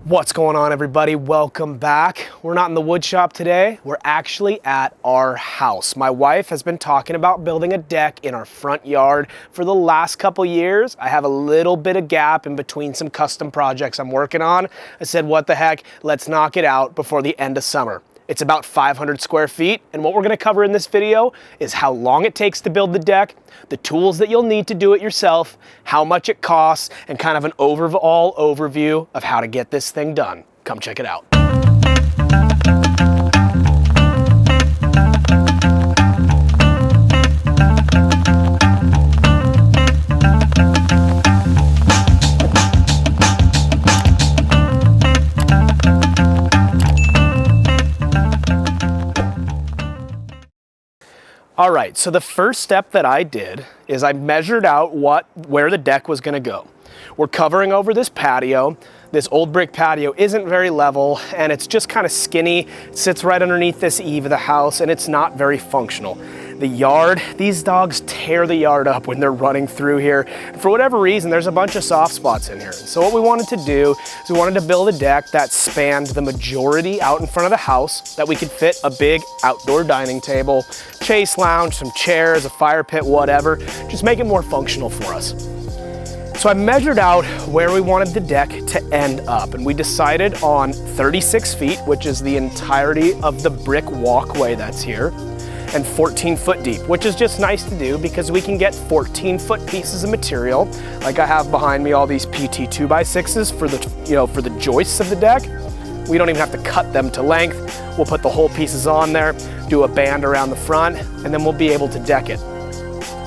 What's going on, everybody? Welcome back. We're not in the wood shop today. We're actually at our house. My wife has been talking about building a deck in our front yard for the last couple years. I have a little bit of gap in between some custom projects I'm working on. I said, what the heck? Let's knock it out before the end of summer. It's about 500 square feet, and what we're gonna cover in this video is how long it takes to build the deck, the tools that you'll need to do it yourself, how much it costs, and kind of an overall overview of how to get this thing done. Come check it out. All right, so the first step that I did is I measured out where the deck was gonna go. We're covering over this patio. This old brick patio isn't very level and it's just kind of skinny. It sits right underneath this eave of the house and it's not very functional. The yard, these dogs tear the yard up when they're running through here. And for whatever reason, there's a bunch of soft spots in here. So what we wanted to do is we wanted to build a deck that spanned the majority out in front of the house, that we could fit a big outdoor dining table, chase lounge, some chairs, a fire pit, whatever. Just make it more functional for us. So I measured out where we wanted the deck to end up, and we decided on 36 feet, which is the entirety of the brick walkway that's here, and 14 foot deep, which is just nice to do because we can get 14-foot pieces of material. Like I have behind me all these PT 2x6s for the joists of the deck. We don't even have to cut them to length. We'll put the whole pieces on there, do a band around the front, and then we'll be able to deck it.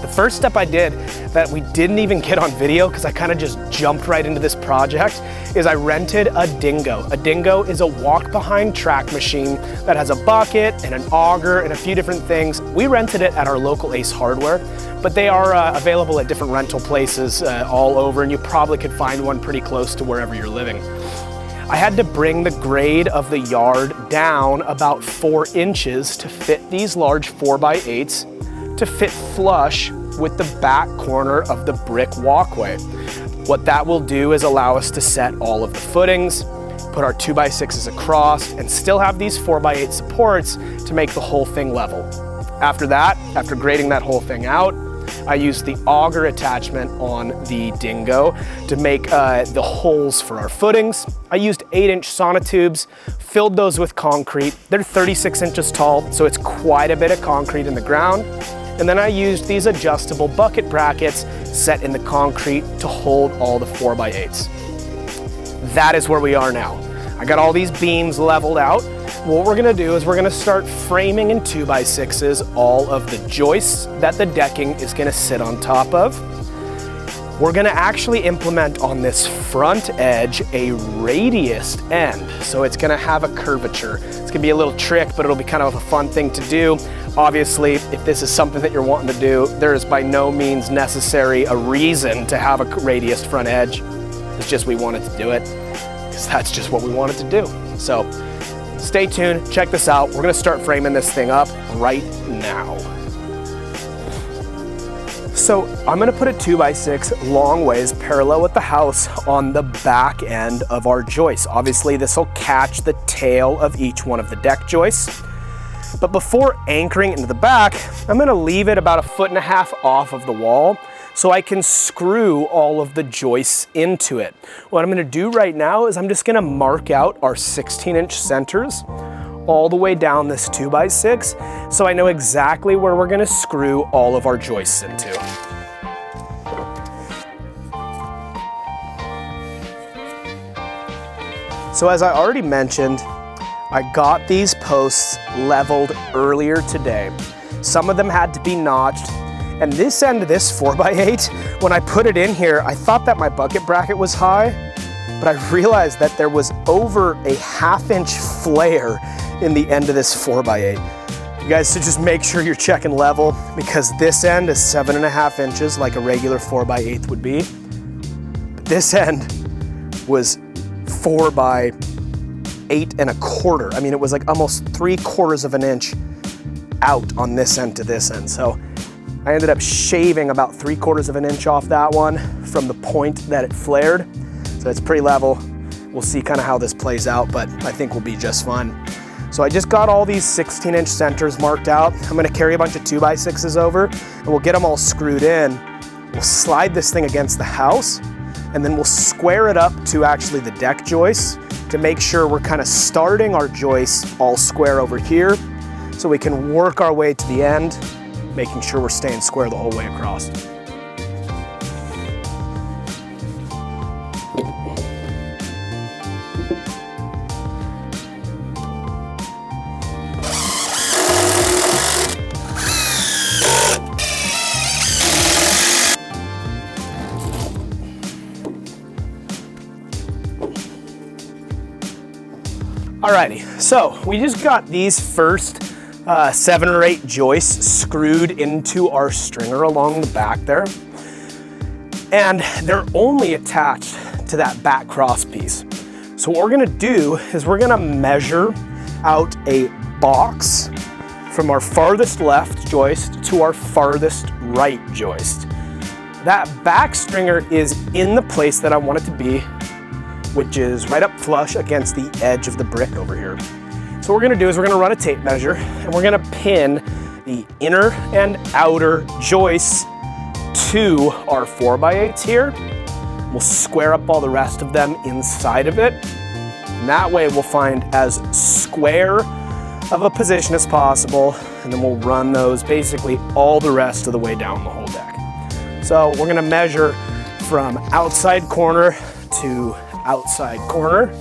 The first step I did that we didn't even get on video because I kind of just jumped right into this project is I rented a dingo. A dingo is a walk-behind track machine that has a bucket and an auger and a few different things. We rented it at our local Ace Hardware, but they are available at different rental places all over, and you probably could find one pretty close to wherever you're living. I had to bring the grade of the yard down about 4 inches to fit these large 4x8s to fit flush with the back corner of the brick walkway. What that will do is allow us to set all of the footings, put our 2x6s across, and still have these 4x8 supports to make the whole thing level. After that, after grading that whole thing out, I used the auger attachment on the dingo to make the holes for our footings. I used 8-inch sonotubes, filled those with concrete. They're 36 inches tall, so it's quite a bit of concrete in the ground. And then I used these adjustable bucket brackets set in the concrete to hold all the 4x8s. That is where we are now. I got all these beams leveled out. What we're gonna do is we're gonna start framing in 2x6s all of the joists that the decking is gonna sit on top of. We're gonna actually implement on this front edge a radiused end. So it's gonna have a curvature. It's gonna be a little trick, but it'll be kind of a fun thing to do. Obviously, if this is something that you're wanting to do, there is by no means necessary a reason to have a radiused front edge. It's just we wanted to do it because that's just what we wanted to do. So stay tuned, check this out. We're gonna start framing this thing up right now. So I'm gonna put a 2x6 long ways parallel with the house on the back end of our joists. Obviously, this will catch the tail of each one of the deck joists. But before anchoring into the back, I'm gonna leave it about 1.5 feet off of the wall so I can screw all of the joists into it. What I'm gonna do right now is I'm just gonna mark out our 16-inch centers all the way down this 2x6 so I know exactly where we're gonna screw all of our joists into. So as I already mentioned, I got these posts leveled earlier today. Some of them had to be notched, and this end of this 4x8, when I put it in here, I thought that my bucket bracket was high, but I realized that there was over a 1/2 inch flare in the end of this 4x8. You guys should just make sure you're checking level because this end is 7.5 inches like a regular 4x8 would be. But this end was 4x8.25. I mean, it was like almost 3/4 of an inch out on this end to this end. So I ended up shaving about 3/4 of an inch off that one from the point that it flared. So it's pretty level. We'll see kind of how this plays out, but I think we'll be just fine. So I just got all these 16-inch centers marked out. I'm gonna carry a bunch of 2x6s over and we'll get them all screwed in. We'll slide this thing against the house and then we'll square it up to actually the deck joists to make sure we're kind of starting our joists all square over here so we can work our way to the end, making sure we're staying square the whole way across. Alrighty, so we just got these first 7 or 8 joists screwed into our stringer along the back there. And they're only attached to that back cross piece. So what we're gonna do is we're gonna measure out a box from our farthest left joist to our farthest right joist. That back stringer is in the place that I want it to be, which is right up flush against the edge of the brick over here. So what we're gonna do is we're gonna run a tape measure and we're gonna pin the inner and outer joists to our 4x8s here. We'll square up all the rest of them inside of it. And that way we'll find as square of a position as possible, and then we'll run those basically all the rest of the way down the whole deck. So we're gonna measure from outside corner to outside corner.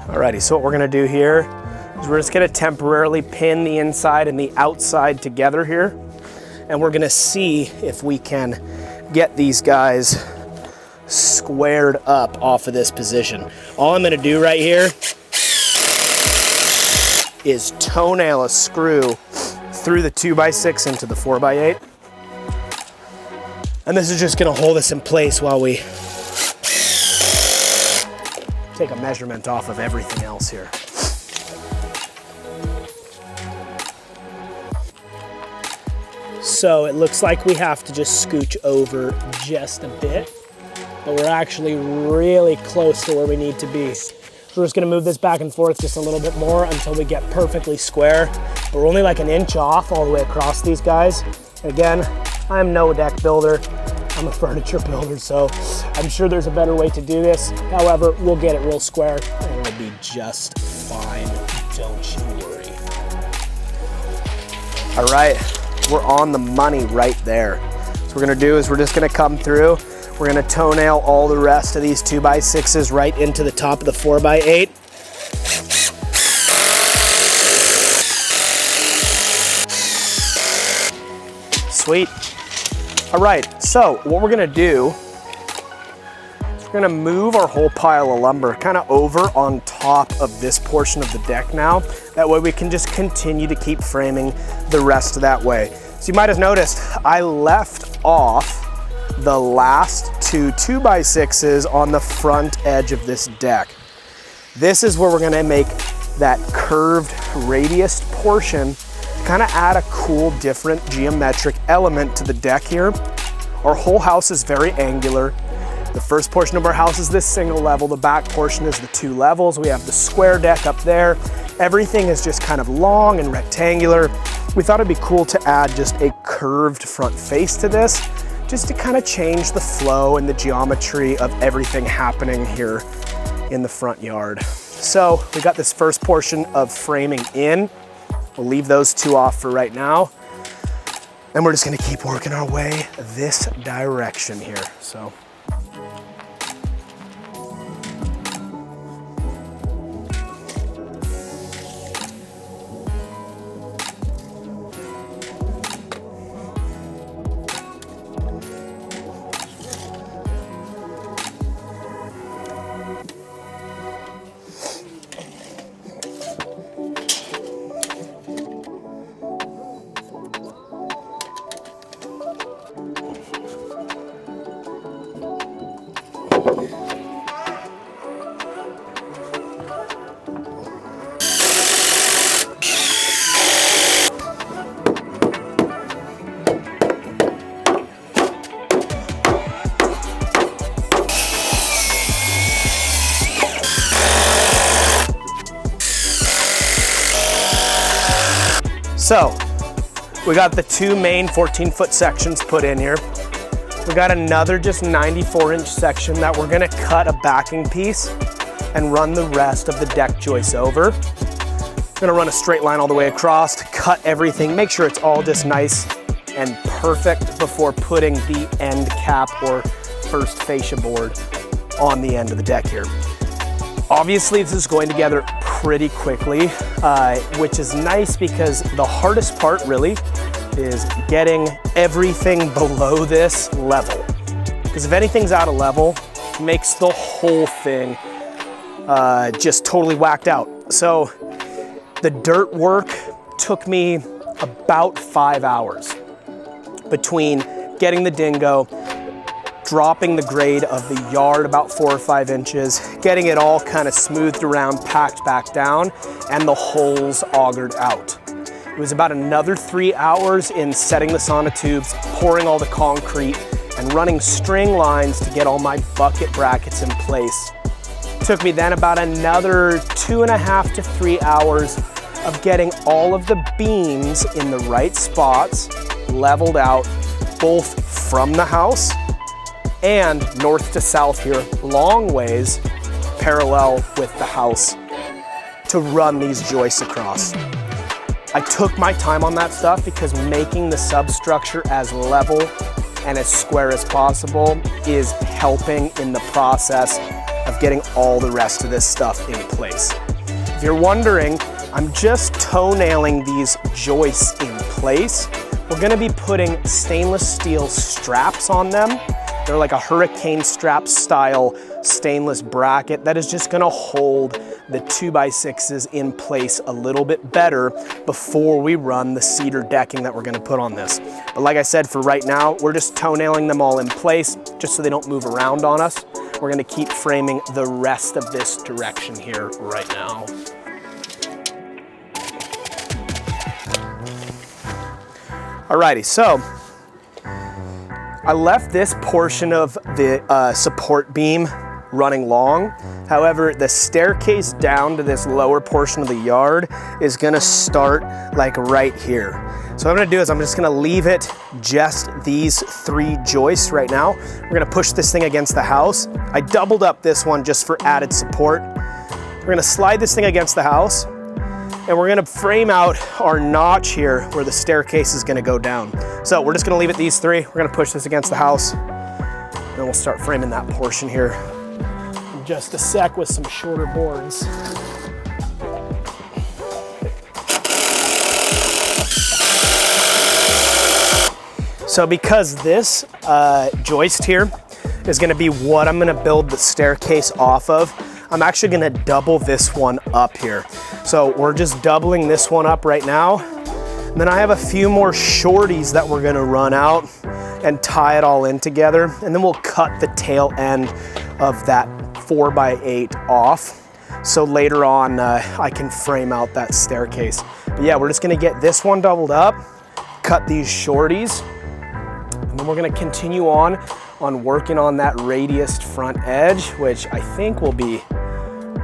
Alrighty, so what we're gonna do here is we're just gonna temporarily pin the inside and the outside together here, and we're gonna see if we can get these guys squared up off of this position. All I'm gonna do right here is toenail a screw through the 2x6 into the 4x8. And this is just gonna hold us in place while we take a measurement off of everything else here. So it looks like we have to just scooch over just a bit, but we're actually really close to where we need to be. So we're just gonna move this back and forth just a little bit more until we get perfectly square. But we're only like an inch off all the way across these guys. Again, I'm no deck builder. I'm a furniture builder, so I'm sure there's a better way to do this. However, we'll get it real square and it'll be just fine, don't you worry. All right, we're on the money right there. So what we're gonna do is we're just gonna come through. We're gonna toenail all the rest of these 2x6s right into the top of the 4x8. Sweet. All right, so what we're gonna do is we're gonna move our whole pile of lumber kind of over on top of this portion of the deck now. That way we can just continue to keep framing the rest of that way. So you might have noticed I left off the last 2 2x6s on the front edge of this deck. This is where we're gonna make that curved radius portion, kind of add a cool different geometric element to the deck here. Our whole house is very angular. The first portion of our house is this single level, the back portion is the 2 levels. We have the square deck up there. Everything is just kind of long and rectangular. We thought it'd be cool to add just a curved front face to this, just to kind of change the flow and the geometry of everything happening here in the front yard. So we got this first portion of framing in. We'll leave those 2 off for right now. And we're just gonna keep working our way this direction here, so. So we got the two main 14-foot sections put in here. We got another just 94-inch section that we're gonna cut a backing piece and run the rest of the deck joists over. We're gonna run a straight line all the way across to cut everything, make sure it's all just nice and perfect before putting the end cap or first fascia board on the end of the deck here. Obviously, this is going together pretty quickly, which is nice because the hardest part really is getting everything below this level. Because if anything's out of level, it makes the whole thing just totally whacked out. So the dirt work took me about 5 hours between getting the dingo, dropping the grade of the yard about 4 or 5 inches, getting it all kind of smoothed around, packed back down, and the holes augured out. It was about another 3 hours in setting the sonotubes, pouring all the concrete, and running string lines to get all my bucket brackets in place. It took me then about another 2.5 to 3 hours of getting all of the beams in the right spots, leveled out, both from the house and north to south here, long ways parallel with the house to run these joists across. I took my time on that stuff because making the substructure as level and as square as possible is helping in the process of getting all the rest of this stuff in place. If you're wondering, I'm just toenailing these joists in place. We're gonna be putting stainless steel straps on them. They're like a hurricane strap style stainless bracket that is just gonna hold the 2x6s in place a little bit better before we run the cedar decking that we're gonna put on this. But like I said, for right now, we're just toenailing them all in place just so they don't move around on us. We're gonna keep framing the rest of this direction here right now. Alrighty, so I left this portion of the support beam running long. However, the staircase down to this lower portion of the yard is gonna start like right here. So what I'm gonna do is I'm just gonna leave it just these 3 joists right now. We're gonna push this thing against the house. I doubled up this one just for added support. We're gonna slide this thing against the house, and we're gonna frame out our notch here where the staircase is gonna go down. So we're just gonna leave it these 3. We're gonna push this against the house, and then we'll start framing that portion here in just a sec with some shorter boards. So because this joist here is gonna be what I'm gonna build the staircase off of, I'm actually gonna double this one up here. So we're just doubling this one up right now. And then I have a few more shorties that we're gonna run out and tie it all in together. And then we'll cut the tail end of that 4x8 off. So later on, I can frame out that staircase. But yeah, we're just gonna get this one doubled up, cut these shorties, and then we're gonna continue on working on that radiused front edge, which I think will be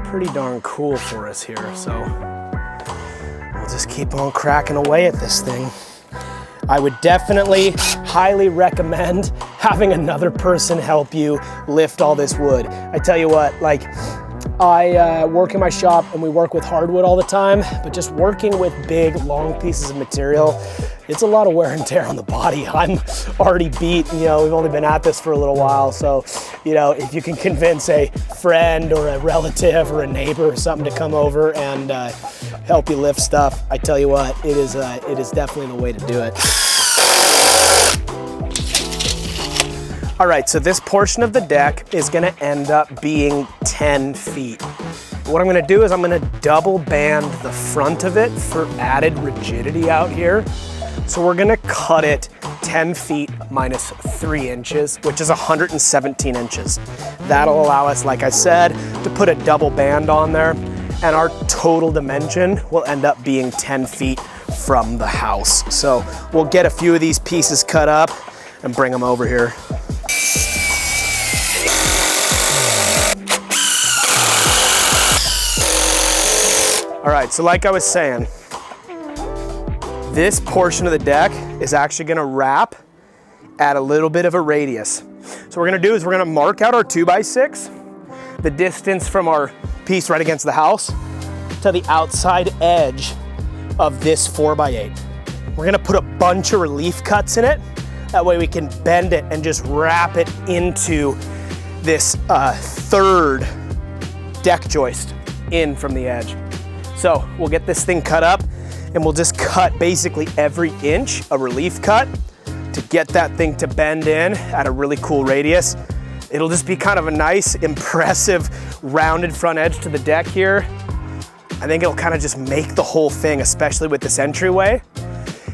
pretty darn cool for us here. So we'll just keep on cracking away at this thing. I would definitely highly recommend having another person help you lift all this wood. I tell you what, like, I work in my shop and we work with hardwood all the time, but just working with big, long pieces of material, it's a lot of wear and tear on the body. I'm already beat, you know, we've only been at this for a little while. So, you know, if you can convince a friend or a relative or a neighbor or something to come over and help you lift stuff, I tell you what, it is definitely the way to do it. All right, so this portion of the deck is gonna end up being 10 feet. What I'm gonna do is I'm gonna double band the front of it for added rigidity out here. So we're gonna cut it 10 feet minus 3 inches, which is 117 inches. That'll allow us, like I said, to put a double band on there, and our total dimension will end up being 10 feet from the house. So we'll get a few of these pieces cut up and bring them over here. All right, so like I was saying, this portion of the deck is actually gonna wrap at a little bit of a radius. So what we're gonna do is we're gonna mark out our 2x6, the distance from our piece right against the house to the outside edge of this 4x8. We're gonna put a bunch of relief cuts in it. That way we can bend it and just wrap it into this third deck joist in from the edge. So we'll get this thing cut up and we'll just cut basically every inch a relief cut to get that thing to bend in at a really cool radius. It'll just be kind of a nice, impressive, rounded front edge to the deck here. I think it'll kind of just make the whole thing, especially with this entryway.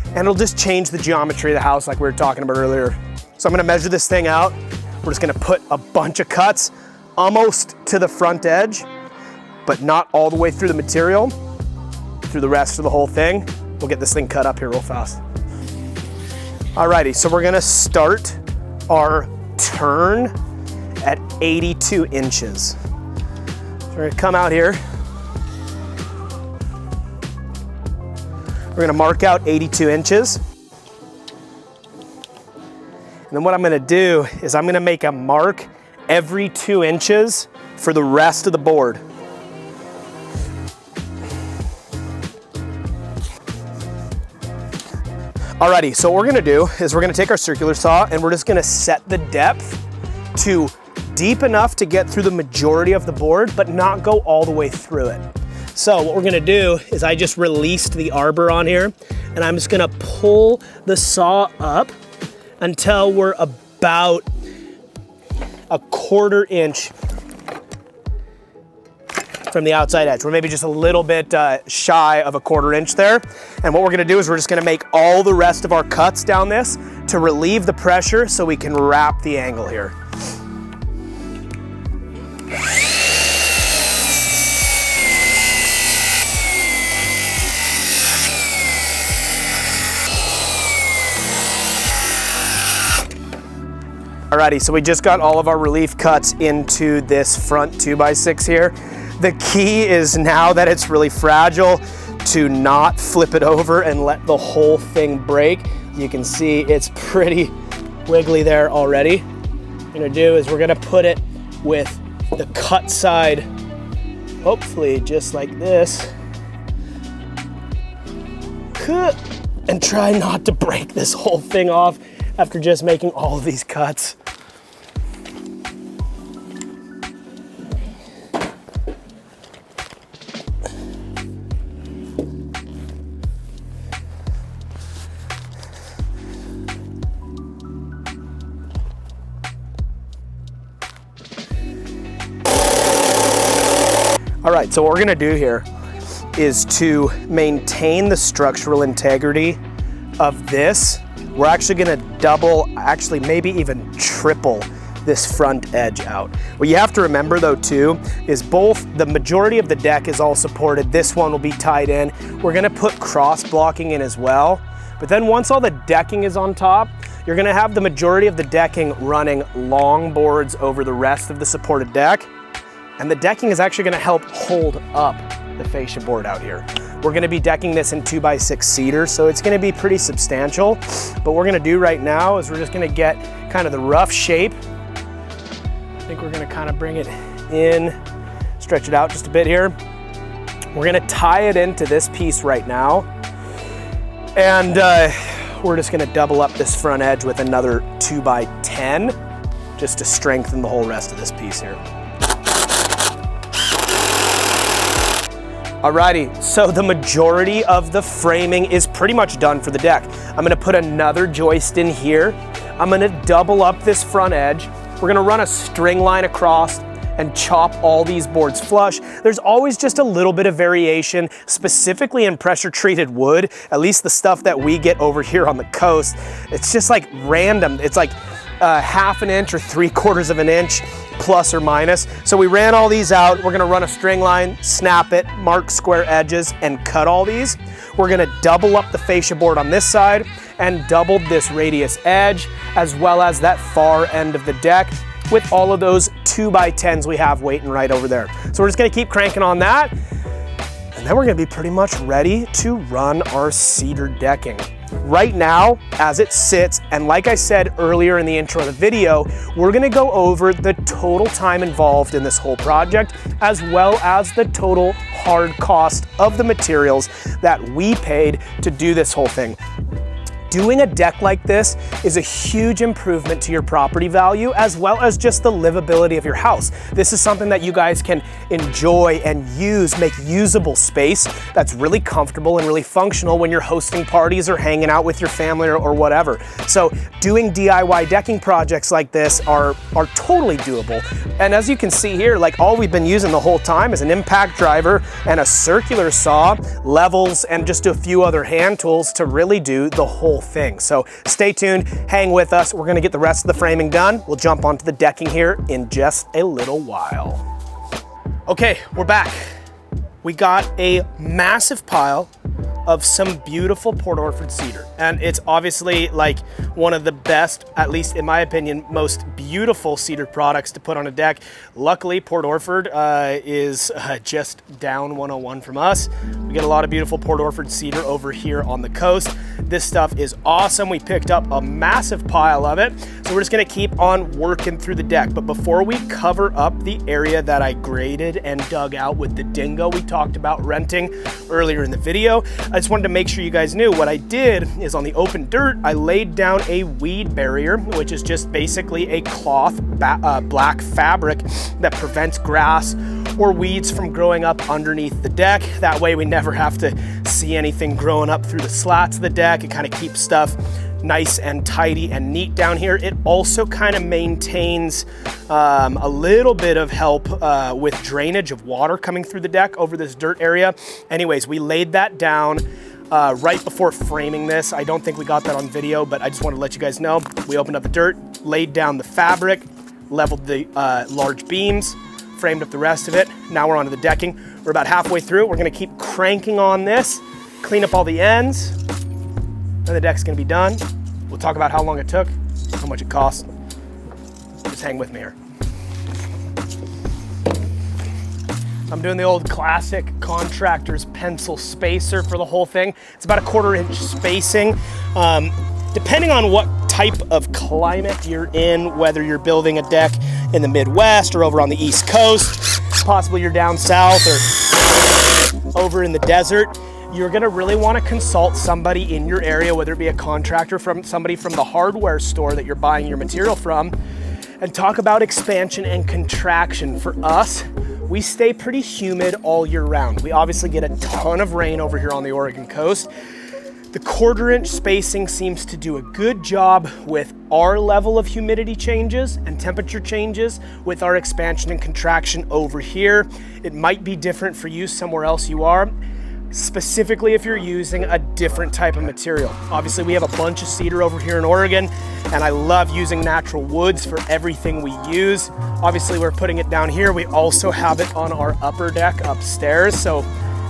And it'll just change the geometry of the house like we were talking about earlier. So I'm gonna measure this thing out. We're just gonna put a bunch of cuts almost to the front edge, but not all the way through the material, through the rest of the whole thing. We'll get this thing cut up here real fast. Alrighty, so we're gonna start our turn at 82 inches. So we're gonna come out here. We're gonna mark out 82 inches. And then what I'm gonna do is I'm gonna make a mark every 2 inches for the rest of the board. Alrighty, so what we're gonna do is we're gonna take our circular saw and we're just gonna set the depth to deep enough to get through the majority of the board, but not go all the way through it. So what we're gonna do is I just released the arbor on here and I'm just gonna pull the saw up until we're about a 1/4 inch from the outside edge. We're maybe just a little bit shy of a 1/4 inch there. And what we're gonna do is we're just gonna make all the rest of our cuts down this to relieve the pressure so we can wrap the angle here. Alrighty, so we just got all of our relief cuts into this front 2x6 here. The key is now that it's really fragile to not flip it over and let the whole thing break. You can see it's pretty wiggly there already. What we're gonna do is we're gonna put it with the cut side, hopefully just like this. And try not to break this whole thing off after just making all of these cuts. All right, so what we're gonna do here is to maintain the structural integrity of this. We're actually gonna double, actually maybe even triple this front edge out. What you have to remember though too, is the majority of the deck is all supported. This one will be tied in. We're gonna put cross blocking in as well. But then once all the decking is on top, you're gonna have the majority of the decking running long boards over the rest of the supported deck. And the decking is actually gonna help hold up the fascia board out here. We're gonna be decking this in 2x6 cedar, so it's gonna be pretty substantial. But what we're gonna do right now is we're just gonna get kind of the rough shape. I think we're gonna kind of bring it in, stretch it out just a bit here. We're gonna tie it into this piece right now. And we're just gonna double up this front edge with another 2x10, just to strengthen the whole rest of this piece here. Alrighty, so the majority of the framing is pretty much done for the deck. I'm gonna put another joist in here. I'm gonna double up this front edge. We're gonna run a string line across and chop all these boards flush. There's always just a little bit of variation, specifically in pressure treated wood, at least the stuff that we get over here on the coast. It's just like random. It's like 1/2 inch or 3/4 of an inch, plus or minus. So we ran all these out. We're gonna run a string line, snap it, mark square edges, and cut all these. We're gonna double up the fascia board on this side and double this radius edge, as well as that far end of the deck with all of those 2x10s we have waiting right over there. So we're just gonna keep cranking on that. And then we're gonna be pretty much ready to run our cedar decking. Right now, as it sits, and like I said earlier in the intro of the video, we're gonna go over the total time involved in this whole project, as well as the total hard cost of the materials that we paid to do this whole thing. Doing a deck like this is a huge improvement to your property value, as well as just the livability of your house. This is something that you guys can enjoy and use, make usable space that's really comfortable and really functional when you're hosting parties or hanging out with your family or whatever. So doing DIY decking projects like this are totally doable. And as you can see here, like all we've been using the whole time is an impact driver and a circular saw, levels, and just a few other hand tools to really do the whole thing. So stay tuned, hang with us. We're gonna get the rest of the framing done. We'll jump onto the decking here in just a little while. Okay, we're back. We got a massive pile of some beautiful Port Orford cedar. And it's obviously like one of the best, at least in my opinion, most beautiful cedar products to put on a deck. Luckily, Port Orford is just down 101 from us. We get a lot of beautiful Port Orford cedar over here on the coast. This stuff is awesome. We picked up a massive pile of it. So we're just gonna keep on working through the deck. But before we cover up the area that I graded and dug out with the dingo we talked about renting earlier in the video, I just wanted to make sure you guys knew what I did is on the open dirt, I laid down a weed barrier, which is just basically a cloth black fabric that prevents grass or weeds from growing up underneath the deck. That way we never have to see anything growing up through the slats of the deck. It kind of keeps stuff nice and tidy and neat down here. It also kind of maintains a little bit of help with drainage of water coming through the deck over this dirt area. Anyways, we laid that down right before framing this. I don't think we got that on video, but I just wanted to let you guys know. We opened up the dirt, laid down the fabric, leveled the large beams, framed up the rest of it. Now we're onto the decking. We're about halfway through. We're gonna keep cranking on this, clean up all the ends, and the deck's gonna be done. We'll talk about how long it took, how much it cost. Just hang with me here. I'm doing the old classic contractor's pencil spacer for the whole thing. It's about a 1/4 inch spacing. Depending on what type of climate you're in, whether you're building a deck in the Midwest or over on the East Coast, possibly you're down south or over in the desert, you're gonna really wanna consult somebody in your area, whether it be a contractor, from somebody from the hardware store that you're buying your material from, and talk about expansion and contraction. For us, we stay pretty humid all year round. We obviously get a ton of rain over here on the Oregon coast. The 1/4 inch spacing seems to do a good job with our level of humidity changes and temperature changes with our expansion and contraction over here. It might be different for you somewhere else you are, specifically if you're using a different type of material. Obviously, we have a bunch of cedar over here in Oregon, and I love using natural woods for everything we use. Obviously, we're putting it down here. We also have it on our upper deck upstairs, so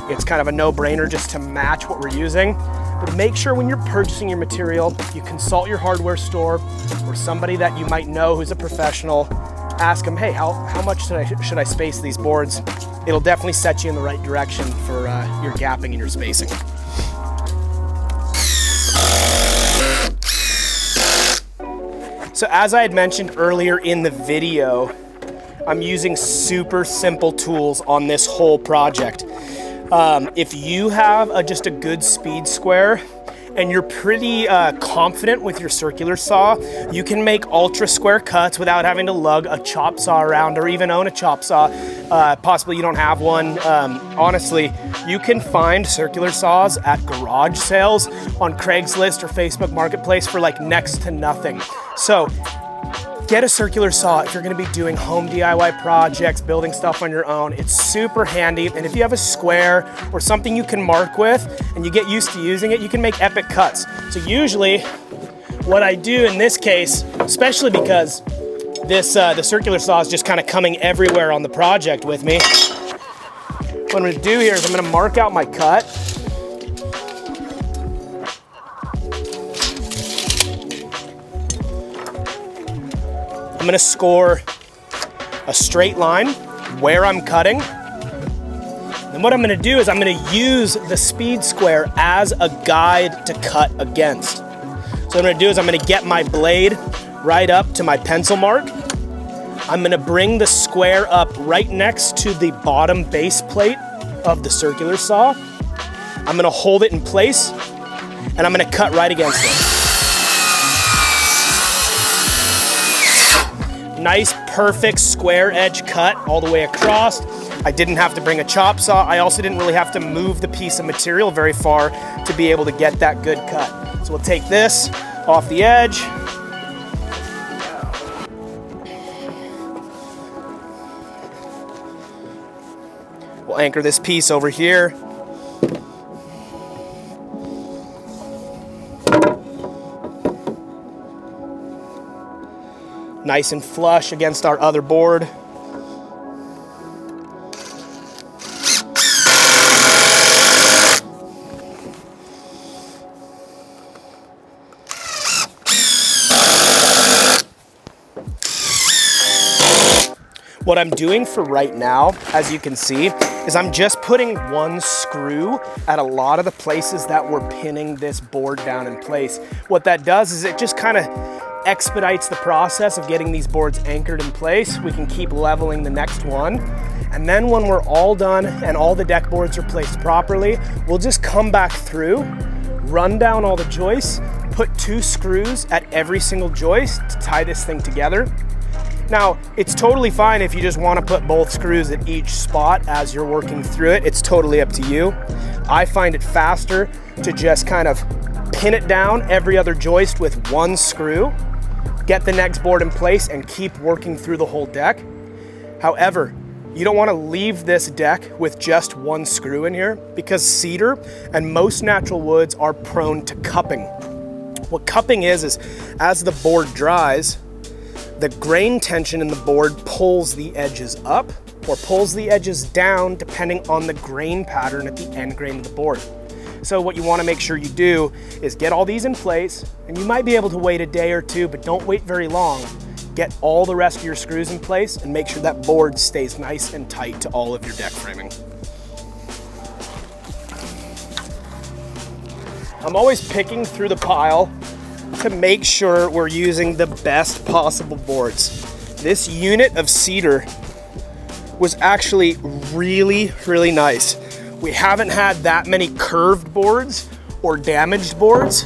it's kind of a no-brainer just to match what we're using. But make sure when you're purchasing your material, you consult your hardware store or somebody that you might know who's a professional. Ask them, hey, how much should I space these boards? It'll definitely set you in the right direction for your gapping and your spacing. So as I had mentioned earlier in the video, I'm using super simple tools on this whole project. If you have just a good speed square and you're pretty confident with your circular saw, you can make ultra square cuts without having to lug a chop saw around or even own a chop saw. Possibly you don't have one. Honestly, you can find circular saws at garage sales on Craigslist or Facebook Marketplace for like next to nothing. So get a circular saw if you're gonna be doing home DIY projects, building stuff on your own. It's super handy. And if you have a square or something you can mark with and you get used to using it, you can make epic cuts. So usually what I do in this case, especially because this the circular saw is just kind of coming everywhere on the project with me, what I'm gonna do here is I'm gonna mark out my cut. I'm gonna score a straight line where I'm cutting. Then And what I'm gonna do is I'm gonna use the speed square as a guide to cut against. So what I'm gonna do is I'm gonna get my blade right up to my pencil mark. I'm gonna bring the square up right next to the bottom base plate of the circular saw. I'm gonna hold it in place and I'm gonna cut right against it. Nice, perfect square edge cut all the way across. I didn't have to bring a chop saw. I also didn't really have to move the piece of material very far to be able to get that good cut. So we'll take this off the edge. We'll anchor this piece over here. Nice and flush against our other board. What I'm doing for right now, as you can see, is I'm just putting one screw at a lot of the places that we're pinning this board down in place. What that does is it just kind of expedites the process of getting these boards anchored in place. We can keep leveling the next one. And then when we're all done and all the deck boards are placed properly, we'll just come back through, run down all the joists, put 2 screws at every single joist to tie this thing together. Now, it's totally fine if you just want to put both screws at each spot as you're working through it. It's totally up to you. I find it faster to just kind of pin it down every other joist with 1 screw, get the next board in place, and keep working through the whole deck. However, you don't want to leave this deck with just 1 screw in here because cedar and most natural woods are prone to cupping. What cupping is as the board dries, the grain tension in the board pulls the edges up or pulls the edges down depending on the grain pattern at the end grain of the board. So what you want to make sure you do is get all these in place, and you might be able to wait a day or 2, but don't wait very long. Get all the rest of your screws in place and make sure that board stays nice and tight to all of your deck framing. I'm always picking through the pile to make sure we're using the best possible boards. This unit of cedar was actually really, really nice. We haven't had that many curved boards or damaged boards.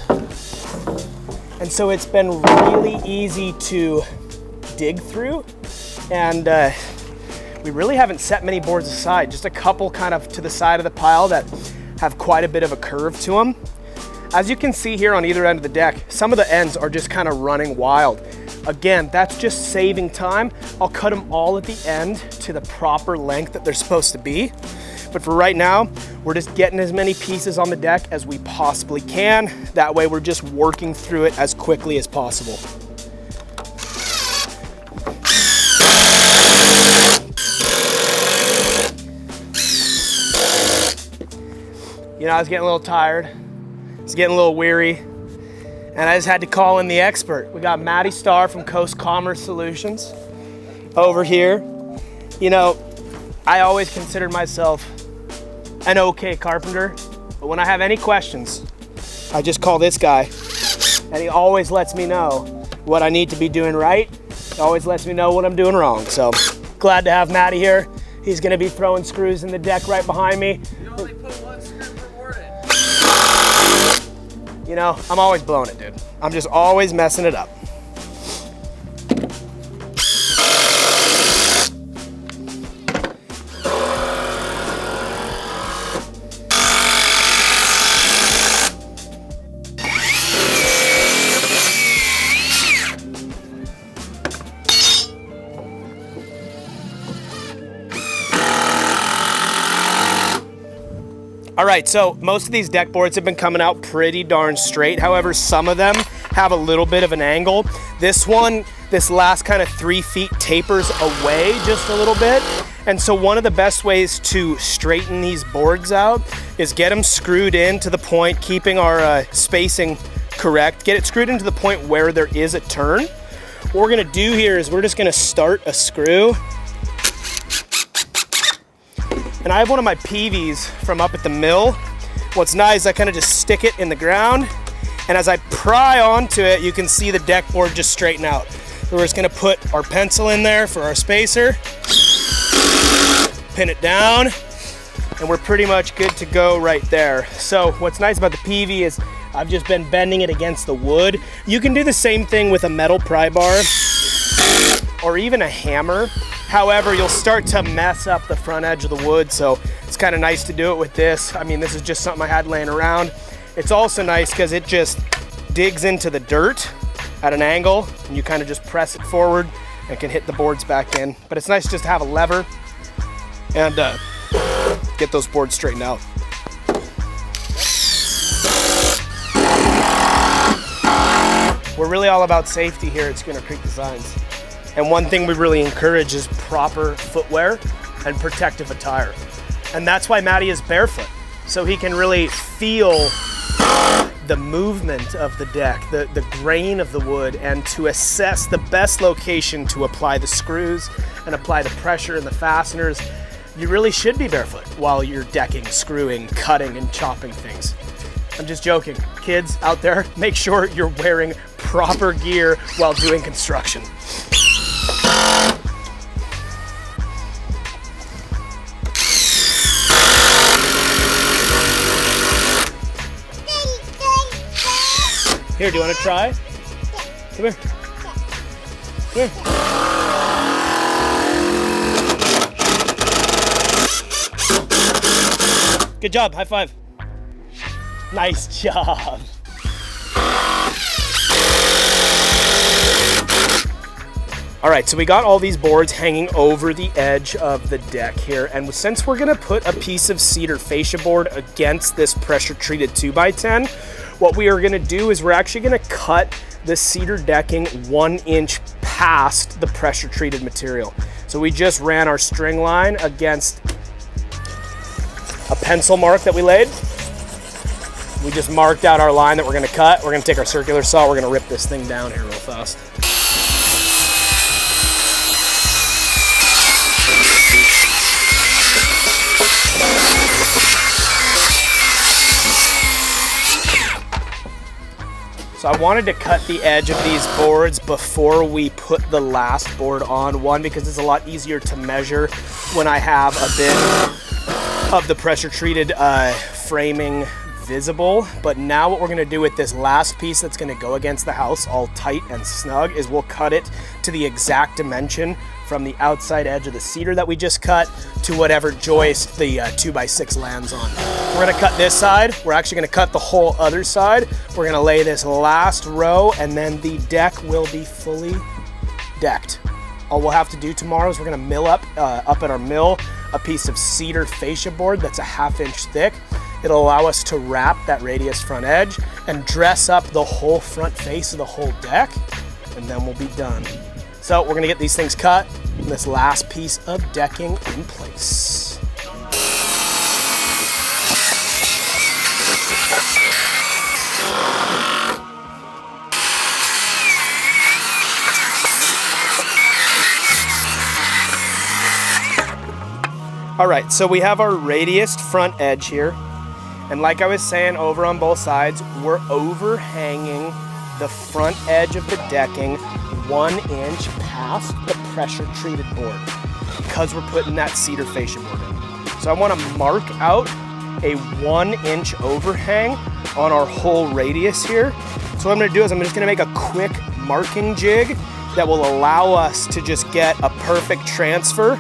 And so it's been really easy to dig through. And we really haven't set many boards aside, just a couple kind of to the side of the pile that have quite a bit of a curve to them. As you can see here on either end of the deck, some of the ends are just kind of running wild. Again, that's just saving time. I'll cut them all at the end to the proper length that they're supposed to be. But for right now, we're just getting as many pieces on the deck as we possibly can. That way we're just working through it as quickly as possible. You know, I was getting a little tired. I was getting a little weary, and I just had to call in the expert. We got Maddie Starr from Coast Commerce Solutions over here. You know, I always considered myself an okay carpenter, but when I have any questions, I just call this guy, and he always lets me know what I need to be doing right. He always lets me know what I'm doing wrong. So glad to have Maddie here. He's gonna be throwing screws in the deck right behind me. You only put 1 screw per board in. You know, I'm always blowing it, dude. I'm just always messing it up. All right, so most of these deck boards have been coming out pretty darn straight. However, some of them have a little bit of an angle. This one, this last kind of 3 feet tapers away just a little bit. And so one of the best ways to straighten these boards out is get them screwed in to the point, keeping our spacing correct. Get it screwed into the point where there is a turn. What we're gonna do here is we're just gonna start a screw And I have one of my PVs from up at the mill. What's nice, I kind of just stick it in the ground, and as I pry onto it, you can see the deck board just straighten out. We're just gonna put our pencil in there for our spacer, pin it down, and we're pretty much good to go right there. So what's nice about the PV is I've just been bending it against the wood. You can do the same thing with a metal pry bar or even a hammer. However, you'll start to mess up the front edge of the wood, so it's kind of nice to do it with this. I mean, this is just something I had laying around. It's also nice because it just digs into the dirt at an angle, and you kind of just press it forward and can hit the boards back in. But it's nice just to have a lever and get those boards straightened out. We're really all about safety here at Skinner Creek Designs. And one thing we really encourage is proper footwear and protective attire. And that's why Matty is barefoot, so he can really feel the movement of the deck, the grain of the wood, and to assess the best location to apply the screws and apply the pressure in the fasteners. You really should be barefoot while you're decking, screwing, cutting, and chopping things. I'm just joking. Kids out there, make sure you're wearing proper gear while doing construction. Here, do you want to try? Come here. Come here. Good job, high five. Nice job. All right, so we got all these boards hanging over the edge of the deck here, and since we're gonna put a piece of cedar fascia board against this pressure treated 2x10, what we are gonna do is we're actually gonna cut the cedar decking 1 inch past the pressure treated material. So we just ran our string line against a pencil mark that we laid. We just marked out our line that we're gonna cut. We're gonna take our circular saw, we're gonna rip this thing down here real fast. So I wanted to cut the edge of these boards before we put the last board on. One, because it's a lot easier to measure when I have a bit of the pressure treated framing visible. But now what we're gonna do with this last piece that's gonna go against the house all tight and snug is we'll cut it to the exact dimension from the outside edge of the cedar that we just cut to whatever joist the 2x6 lands on. We're gonna cut this side. We're actually gonna cut the whole other side. We're gonna lay this last row, and then the deck will be fully decked. All we'll have to do tomorrow is we're gonna mill up at our mill a piece of cedar fascia board that's a 1/2 inch thick. It'll allow us to wrap that radius front edge and dress up the whole front face of the whole deck, and then we'll be done. So we're gonna get these things cut and this last piece of decking in place. All right, so we have our radiused front edge here. And like I was saying, over on both sides, we're overhanging the front edge of the decking 1 inch past the pressure treated board because we're putting that cedar fascia board in. So I want to mark out a 1 inch overhang on our whole radius here. So what I'm gonna do is I'm just gonna make a quick marking jig that will allow us to just get a perfect transfer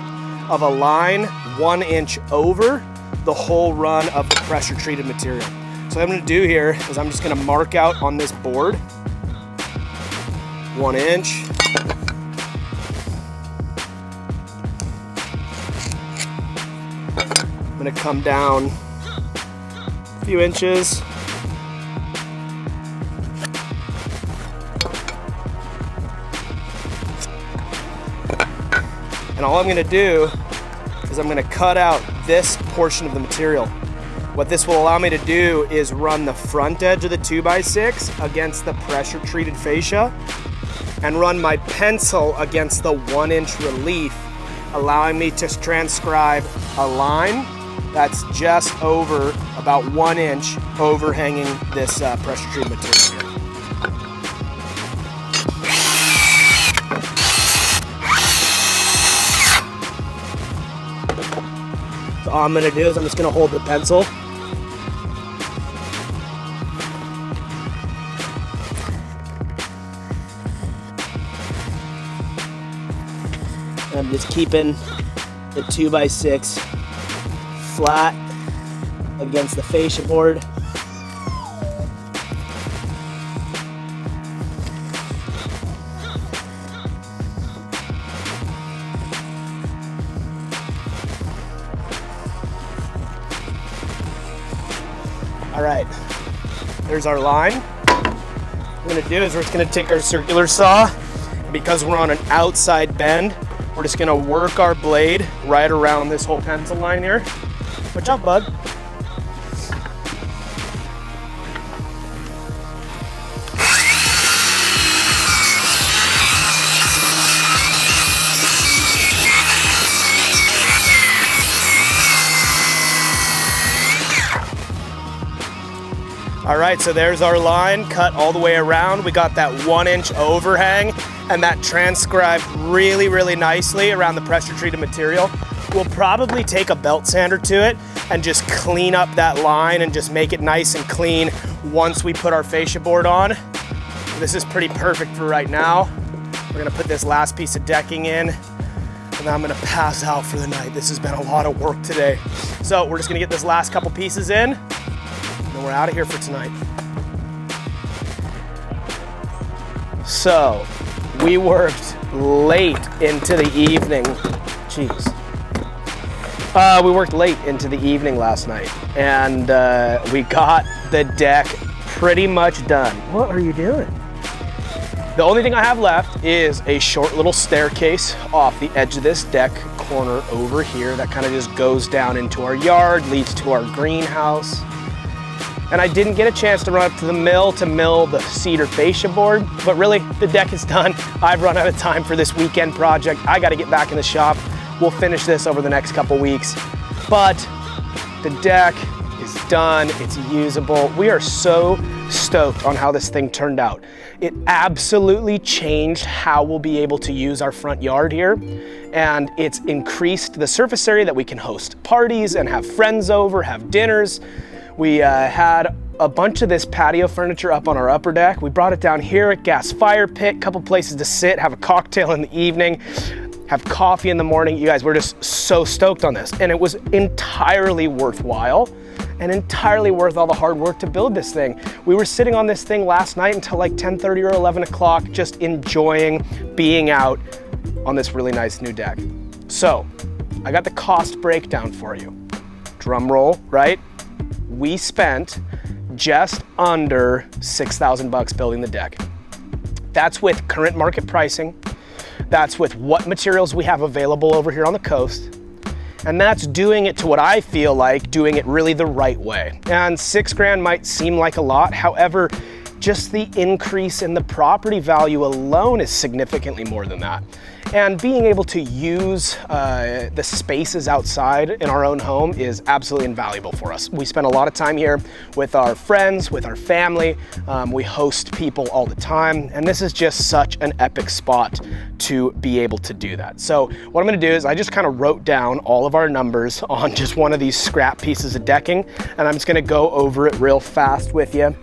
of a line 1 inch over the whole run of the pressure treated material. So what I'm gonna do here is I'm just gonna mark out on this board 1 inch. I'm gonna come down a few inches. And all I'm gonna do is I'm gonna cut out this portion of the material. What this will allow me to do is run the front edge of the 2x6 against the pressure treated fascia and run my pencil against the 1 inch relief allowing me to transcribe a line that's just over about 1 inch overhanging this pressure treated material here. So all I'm gonna do is I'm just gonna hold the pencil. I'm just keeping the 2x6 flat against the fascia board. All right, there's our line. What we're gonna do is we're just gonna take our circular saw, and because we're on an outside bend, we're just gonna work our blade right around this whole pencil line here. Watch out, bud. All right, so there's our line cut all the way around. We got that 1 inch overhang, and that transcribed really, really nicely around the pressure treated material. We'll probably take a belt sander to it and just clean up that line and just make it nice and clean once we put our fascia board on. This is pretty perfect for right now. We're gonna put this last piece of decking in, and then I'm gonna pass out for the night. This has been a lot of work today. So we're just gonna get this last couple pieces in, and then we're out of here for tonight. So we worked late into the evening. Jeez. We worked late into the evening last night, and we got the deck pretty much done. What are you doing? The only thing I have left is a short little staircase off the edge of this deck corner over here that kind of just goes down into our yard, leads to our greenhouse. And I didn't get a chance to run up to the mill to mill the cedar fascia board, but really the deck is done. I've run out of time for this weekend project. I gotta get back in the shop. We'll finish this over the next couple weeks, but the deck is done, it's usable. We are so stoked on how this thing turned out. It absolutely changed how we'll be able to use our front yard here, and it's increased the surface area that we can host parties and have friends over, have dinners. We had a bunch of this patio furniture up on our upper deck. We brought it down here at gas fire pit, couple places to sit, have a cocktail in the evening, have coffee in the morning. You guys, we're just so stoked on this. And it was entirely worthwhile and entirely worth all the hard work to build this thing. We were sitting on this thing last night until like 10:30 or 11 o'clock, just enjoying being out on this really nice new deck. So I got the cost breakdown for you. Drum roll, right? We spent just under $6,000 building the deck. That's with current market pricing. That's with what materials we have available over here on the coast. And that's doing it to what I feel like doing it really the right way. And $6,000 might seem like a lot. However, just the increase in the property value alone is significantly more than that. And being able to use the spaces outside in our own home is absolutely invaluable for us. We spend a lot of time here with our friends, with our family. We host people all the time, and this is just such an epic spot to be able to do that. So what I'm gonna do is I just kind of wrote down all of our numbers on just one of these scrap pieces of decking, and I'm just gonna go over it real fast with you.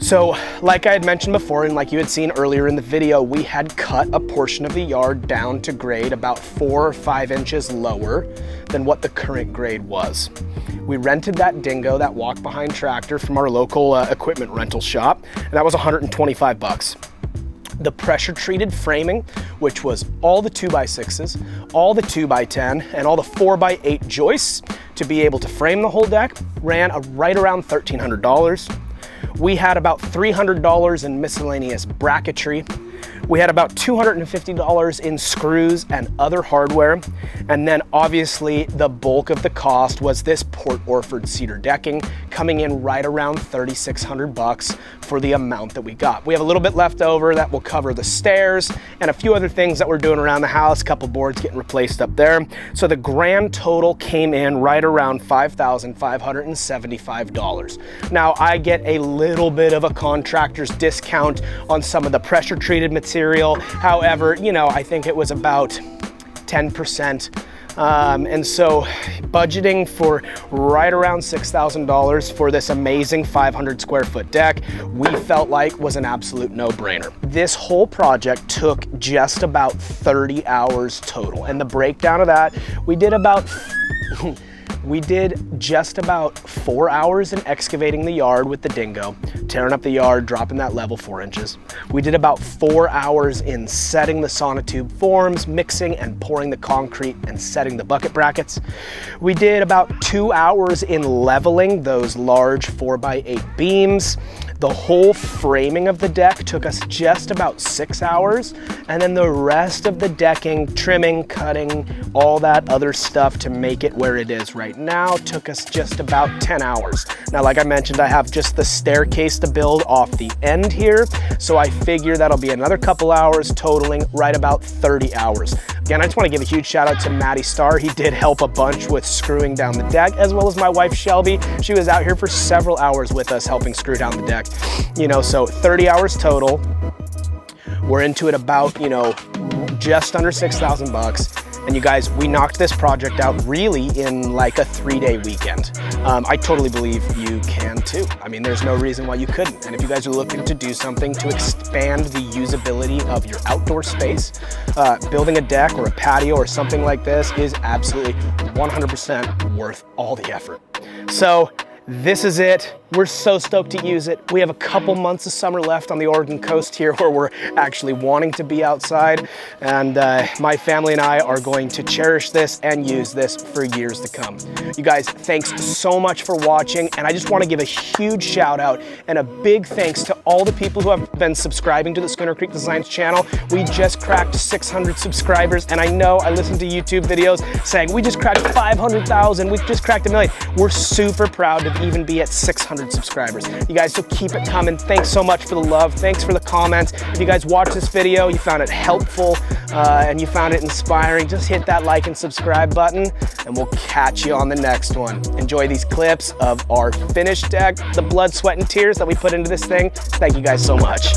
So like I had mentioned before, and like you had seen earlier in the video, we had cut a portion of the yard down to grade about 4 or 5 inches lower than what the current grade was. We rented that dingo, that walk behind tractor, from our local equipment rental shop, and that was $125. The pressure treated framing, which was all the 2x6s, all the 2x10, and all the 4x8 joists to be able to frame the whole deck, ran right around $1,300. We had about $300 in miscellaneous bracketry. We had about $250 in screws and other hardware. And then obviously the bulk of the cost was this Port Orford cedar decking, coming in right around $3,600 for the amount that we got. We have a little bit left over that will cover the stairs and a few other things that we're doing around the house, a couple boards getting replaced up there. So the grand total came in right around $5,575. Now I get a little bit of a contractor's discount on some of the pressure treated material. However, you know, I think it was about 10%. And so budgeting for right around $6,000 for this amazing 500 square foot deck, we felt like was an absolute no-brainer. This whole project took just about 30 hours total. And the breakdown of that, we did just about 4 hours in excavating the yard with the dingo, tearing up the yard, dropping that level 4 inches. We did about 4 hours in setting the sonotube forms, mixing and pouring the concrete and setting the bucket brackets. We did about 2 hours in leveling those large 4x8 beams. The whole framing of the deck took us just about 6 hours, and then the rest of the decking, trimming, cutting, all that other stuff to make it where it is right now took us just about 10 hours. Now, like I mentioned, I have just the staircase to build off the end here, so I figure that'll be another couple hours, totaling right about 30 hours. Again, I just want to give a huge shout out to Matty Starr. He did help a bunch with screwing down the deck, as well as my wife Shelby. She was out here for several hours with us helping screw down the deck. You know, so 30 hours total. We're into it about, you know, just under $6,000. And you guys, we knocked this project out really in like a 3-day weekend. I totally believe you can too. I mean, there's no reason why you couldn't. And if you guys are looking to do something to expand the usability of your outdoor space, building a deck or a patio or something like this is absolutely 100% worth all the effort. So this is it. We're so stoked to use it. We have a couple months of summer left on the Oregon coast here where we're actually wanting to be outside. And my family and I are going to cherish this and use this for years to come. You guys, thanks so much for watching. And I just want to give a huge shout out and a big thanks to all the people who have been subscribing to the Schooner Creek Designs channel. We just cracked 600 subscribers. And I know I listen to YouTube videos saying, we just cracked 500,000, we just cracked 1 million. We're super proud to even be at 600 subscribers. You guys, so keep it coming. Thanks so much for the love. Thanks for the comments. If you guys watched this video, you found it helpful, and you found it inspiring, just hit that like and subscribe button, and we'll catch you on the next one. Enjoy these clips of our finished deck, the blood, sweat, and tears that we put into this thing. Thank you guys so much.